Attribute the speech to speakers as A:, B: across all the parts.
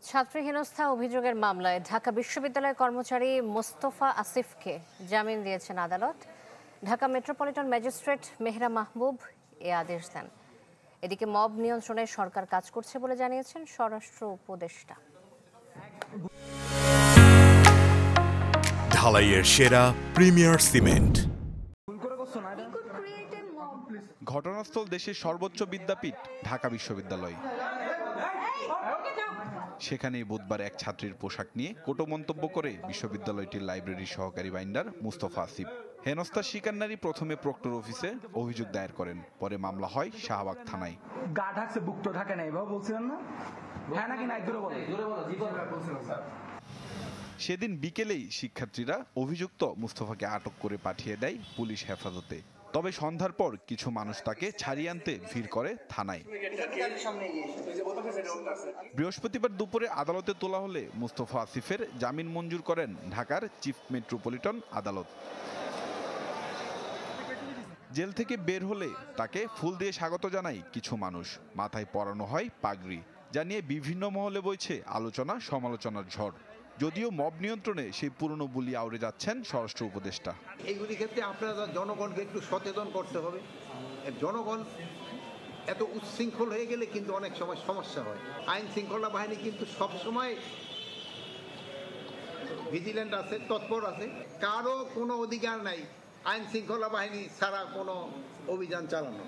A: ছাত্রী হেনস্থা অভিযোগের মামলায় ঢাকা বিশ্ববিদ্যালয়ের কর্মচারী মোস্তফা আসিফকে জামিন দিয়েছেন আদালত। ঢাকা মেট্রোপলিটন ম্যাজিস্ট্রেট মেহরা মাহবুব এ আদেশ দেন। এদিকে মব নিয়ন্ত্রণে সরকার কাজ করছে বলে জানিয়েছেন স্বরাষ্ট্র উপদেষ্টা।
B: ঢালাইয়ের সেরা প্রিমিয়ার সিমেন্ট।
C: ঘটনাস্থল দেশের সর্বোচ্চ বিদ্যাপীঠ ঢাকা বিশ্ববিদ্যালয়। সেখানেই বুধবার এক ছাত্রীর পোশাক নিয়ে কটু মন্তব্য করে বিশ্ববিদ্যালয়টির লাইব্রেরির সহকারী বাইন্ডার মুস্তফা আসিফ। হেনস্থার শিকার নারী প্রথমে প্রক্টর অফিসে অভিযোগ দায়ের করেন, পরে মামলা হয় শাহবাগ থানায়। সেদিন বিকেলেই শিক্ষার্থীরা অভিযুক্ত মুস্তফাকে আটক করে পাঠিয়ে দেয় পুলিশ হেফাজতে। তবে সন্ধ্যার পর কিছু মানুষ তাকে ছাড়িয়ে আনতে ভিড় করে থানায়। বৃহস্পতিবার দুপুরে আদালতে তোলা হলে মুস্তফা আসিফের জামিন মঞ্জুর করেন ঢাকার চিফ মেট্রোপলিটন আদালত। জেল থেকে বের হলে তাকে ফুল দিয়ে স্বাগত জানায় কিছু মানুষ, মাথায় পরানো হয় পাগড়ি, যা নিয়ে বিভিন্ন মহলে বইছে আলোচনা সমালোচনার ঝড়। যদিও মব নিয়ন্ত্রণে সেই পুরনো বুলি আউড়ে যাচ্ছেন স্বরাষ্ট্র উপদেষ্টা।
D: এইগুলি ক্ষেত্রে আপনারা জনগণকে একটু সচেতন করতে হবে। জনগণ এত উচ্ছৃঙ্খল হয়ে গেলে কিন্তু অনেক সময় সমস্যা হয়। আইন শৃঙ্খলা বাহিনী কিন্তু সবসময় ভিজিল্যান্ট আছে, তৎপর আছে। কারো কোনো অধিকার নাই আইন শৃঙ্খলা বাহিনী ছাড়া কোনো অভিযান চালানো।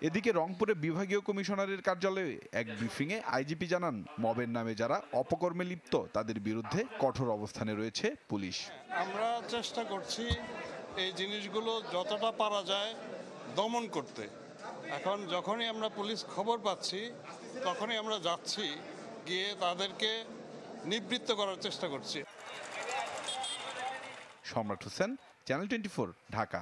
C: এদিকে রংপুরে বিভাগীয় কমিশনারের কার্যালয়ে এক ব্রিফিংয়ে আইজিপি জানান, মবের নামে যারা অপকর্মে লিপ্ত তাদের বিরুদ্ধে কঠোর অবস্থানে রয়েছে পুলিশ।
E: আমরা চেষ্টা করছি এই জিনিসগুলো যতটা পারা যায় দমন করতে। এখন যখনই আমরা পুলিশ খবর পাচ্ছি তখনই আমরা যাচ্ছি, গিয়ে তাদেরকে নিবৃত্ত করার চেষ্টা করছি।
C: সম্রাট হোসেন, চ্যানেল 24, ঢাকা।